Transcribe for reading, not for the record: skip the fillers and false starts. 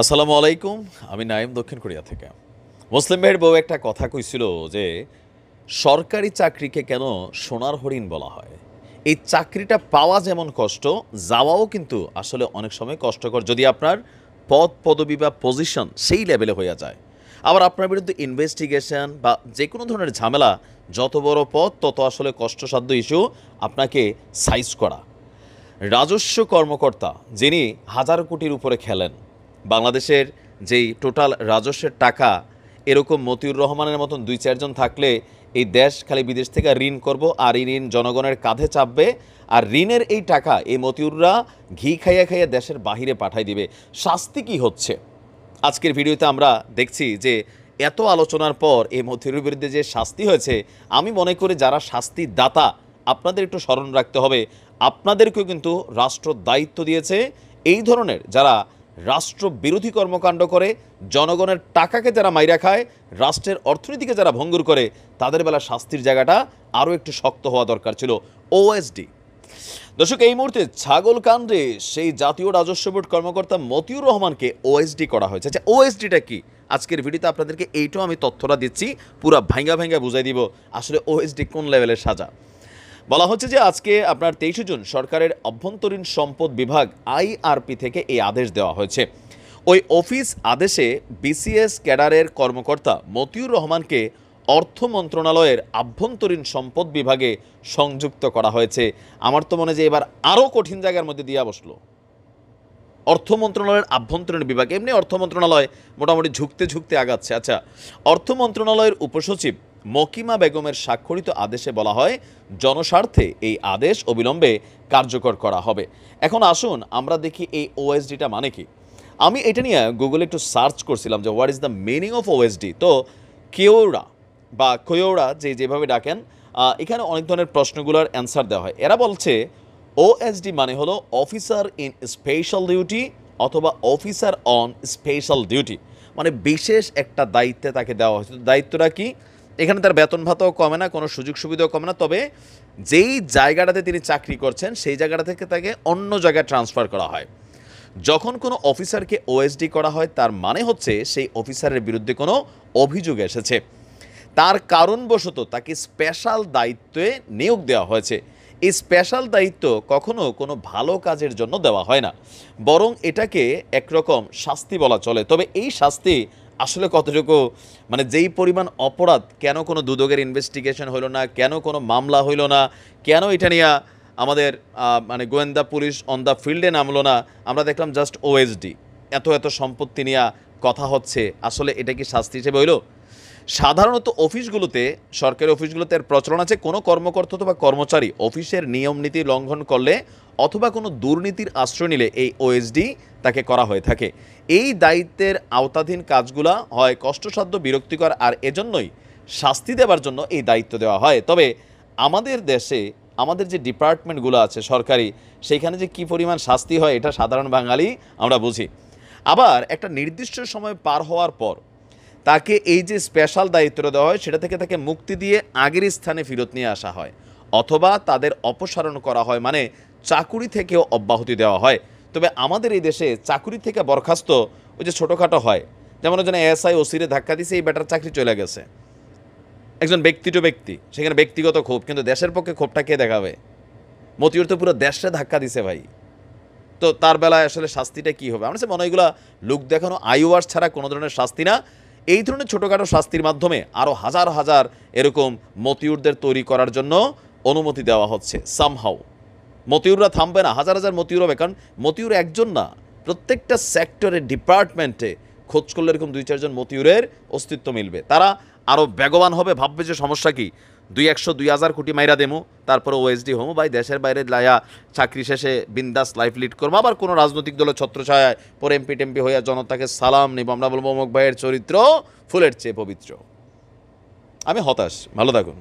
আসসালামু আলাইকুম। আমি নাইম দক্ষিণ কোরিয়া থেকে। মুসলিম ভাইয়ের বউ একটা কথা কইছিল যে, সরকারি চাকরিকে কেন সোনার হরিণ বলা হয়? এই চাকরিটা পাওয়া যেমন কষ্ট, যাওয়াও কিন্তু আসলে অনেক সময় কষ্টকর যদি আপনার পদ, পদবি বা পজিশন সেই লেভেলে হইয়া যায়। আবার আপনার বিরুদ্ধে ইনভেস্টিগেশন বা যেকোনো ধরনের ঝামেলা, যত বড় পদ তত আসলে কষ্টসাধ্য ইস্যু আপনাকে সাইজ করা। রাজস্ব কর্মকর্তা যিনি হাজার কোটির উপরে খেলেন, বাংলাদেশের যেই টোটাল রাজস্বের টাকা, এরকম মতিউর রহমানের মতন ২-৪ জন থাকলে এই দেশ খালি বিদেশ থেকে ঋণ করব আর এই ঋণ জনগণের কাঁধে চাপবে। আর ঋণের এই টাকা এই মতিউররা ঘি খাইয়া খাইয়া দেশের বাহিরে পাঠাই দিবে। শাস্তি কি হচ্ছে? আজকের ভিডিওতে আমরা দেখছি যে এত আলোচনার পর এই মতিউরের বিরুদ্ধে যে শাস্তি হয়েছে, আমি মনে করি যারা শাস্তির দাতা আপনাদের একটু স্মরণ রাখতে হবে, আপনাদেরকেও কিন্তু রাষ্ট্র দায়িত্ব দিয়েছে এই ধরনের যারা রাষ্ট্র বিরোধী কর্মকাণ্ড করে, জনগণের টাকাকে যারা মাইরা খায়, রাষ্ট্রের অর্থনীতিকে যারা ভঙ্গুর করে, তাদের বেলা শাস্তির জায়গাটা আরও একটু শক্ত হওয়া দরকার ছিল। ওএসডি দর্শক, এই মুহূর্তে ছাগলকাণ্ডে সেই জাতীয় রাজস্ব বোর্ড কর্মকর্তা মতিউর রহমানকে ওএসডি করা হয়েছে। আচ্ছা, ওএসডিটা কি? আজকের ভিডিওতে আপনাদেরকে এইটাও আমি তথ্যটা দিচ্ছি, পুরা ভাঙ্গা ভাঙ্গা বুঝাই দিব আসলে ওএসডি কোন লেভেলের সাজা। বলা হচ্ছে যে আজকে আপনার ২৩ জুন সরকারের অভ্যন্তরীণ সম্পদ বিভাগ আইআরপি থেকে এই আদেশ দেওয়া হয়েছে। ওই অফিস আদেশে বিসিএস ক্যাডারের কর্মকর্তা মতিউর রহমানকে অর্থ মন্ত্রণালয়ের আভ্যন্তরীণ সম্পদ বিভাগে সংযুক্ত করা হয়েছে। আমার তো মনে হয় যে এবার আরও কঠিন জায়গার মধ্যে দিয়া বসলো। অর্থ মন্ত্রণালয়ের আভ্যন্তরীণ বিভাগ, এমনি অর্থ মন্ত্রণালয় মোটামুটি ঝুঁকতে ঝুঁকতে আগাচ্ছে। আচ্ছা, অর্থ মন্ত্রণালয়ের উপসচিব মকিমা বেগমের স্বাক্ষরিত আদেশে বলা হয়, জনস্বার্থে এই আদেশ অবিলম্বে কার্যকর করা হবে। এখন আসুন আমরা দেখি এই ওএসডিটা মানে কি। আমি এটা নিয়ে গুগলে একটু সার্চ করছিলাম যে what is the meaning of OSD. তো কেওড়া বা কয়োড়া যেভাবে ডাকেন, এখানে অনেক ধরনের প্রশ্নগুলোর অ্যান্সার দেওয়া হয়। এরা বলছে ওএসডি মানে হলো অফিসার ইন স্পেশাল ডিউটি অথবা অফিসার অন স্পেশাল ডিউটি, মানে বিশেষ একটা দায়িত্বে তাকে দেওয়া হয়েছে। দায়িত্বটা কি? এখানে তার বেতন ভাতাও কমে না, কোনো সুযোগ সুবিধাও কমে না, তবে যেই জায়গাটাতে তিনি চাকরি করছেন সেই জায়গাটা থেকে তাকে অন্য জায়গায় ট্রান্সফার করা হয়। যখন কোনো অফিসারকে ওএসডি করা হয়, তার মানে হচ্ছে সেই অফিসারের বিরুদ্ধে কোনো অভিযোগ এসেছে, তার কারণবশত তাকে স্পেশাল দায়িত্বে নিয়োগ দেওয়া হয়েছে। এই স্পেশাল দায়িত্ব কখনো কোনো ভালো কাজের জন্য দেওয়া হয় না, বরং এটাকে একরকম শাস্তি বলা চলে। তবে এই শাস্তি আসলে কতটুকু, মানে যেই পরিমাণ অপরাধ, কেন কোনো দুদকের ইনভেস্টিগেশন হলো না, কেন কোনো মামলা হইল না, কেন এটা নিয়ে আমাদের মানে গোয়েন্দা পুলিশ অন দ্য ফিল্ডে নামলো না, আমরা দেখলাম জাস্ট ওএসডি এত এত সম্পত্তি নিয়ে কথা হচ্ছে। আসলে এটা কি শাস্তি হিসেবে হইল? সাধারণত অফিসগুলোতে, সরকারি অফিসগুলোতে এর প্রচলন আছে, কোনো কর্মকর্তা অথবা কর্মচারী অফিসের নিয়ম নীতি লঙ্ঘন করলে অথবা কোনো দুর্নীতির আশ্রয় নিলে এই ওএসডি তাকে করা হয়ে থাকে। এই দায়িত্বের আওতাধীন কাজগুলা হয় কষ্টসাধ্য, বিরক্তিকর, আর এজন্যই শাস্তি দেওয়ার জন্য এই দায়িত্ব দেওয়া হয়। তবে আমাদের দেশে আমাদের যে ডিপার্টমেন্টগুলো আছে সরকারি, সেইখানে যে কী পরিমাণ শাস্তি হয় এটা সাধারণ বাঙালি আমরা বুঝি। আবার একটা নির্দিষ্ট সময় পার হওয়ার পর তাকে এই যে স্পেশাল দায়িত্বটা দেওয়া হয়, সেটা থেকে তাকে মুক্তি দিয়ে আগের স্থানে ফেরত নিয়ে আসা হয়, অথবা তাদের অপসারণ করা হয়, মানে চাকুরি থেকেও অব্যাহতি দেওয়া হয়। তবে আমাদের এই দেশে চাকুরি থেকে বরখাস্ত ওই যে ছোটোখাটো হয়, যেমন ওই জন্য এসআই ওসিরে ধাক্কা দিছে, এই ব্যাটার চাকরি চলে গেছে। একজন ব্যক্তি টু ব্যক্তি, সেখানে ব্যক্তিগত ক্ষোভ, কিন্তু দেশের পক্ষে ক্ষোভটা কে দেখাবে? মতিউর তো পুরো দেশে ধাক্কা দিছে ভাই, তো তার বেলায় আসলে শাস্তিটা কী হবে? আমার কাছে মনে হয় এগুলো লোক দেখানো, আইওয়ার্স ছাড়া কোনো ধরনের শাস্তি না। এই ধরনের ছোটোখাটো শাস্তির মাধ্যমে আরও হাজার হাজার এরকম মতিউরদের তৈরি করার জন্য অনুমতি দেওয়া হচ্ছে। সামহাউ মতিউররা থামবে না, হাজার হাজার মতিউর হবে, কারণ মতিউর একজন না, প্রত্যেকটা সেক্টরে ডিপার্টমেন্টে খোঁজ করলে এরকম ২-৪ জন মতিউরের অস্তিত্ব মিলবে। তারা আরও বেগবান হবে, ভাববে যে সমস্যা কি, ২০০-২০০০ কোটি মাইরা দেমু, তারপরে ওএসডি হমু ভাই, দেশের বাইরে লাইয়া চাকরি শেষে বিন্দাস লাইফ লিড করবো, আবার কোনো রাজনৈতিক দলের ছত্রছায়ায় পরে এমপি টেম্পি হইয়া জনতাকে সালাম নিব, আমরা বলবো অমুক ভাইয়ের চরিত্র ফুলের চেয়ে পবিত্র। আমি হতাশ। ভালো থাকুন।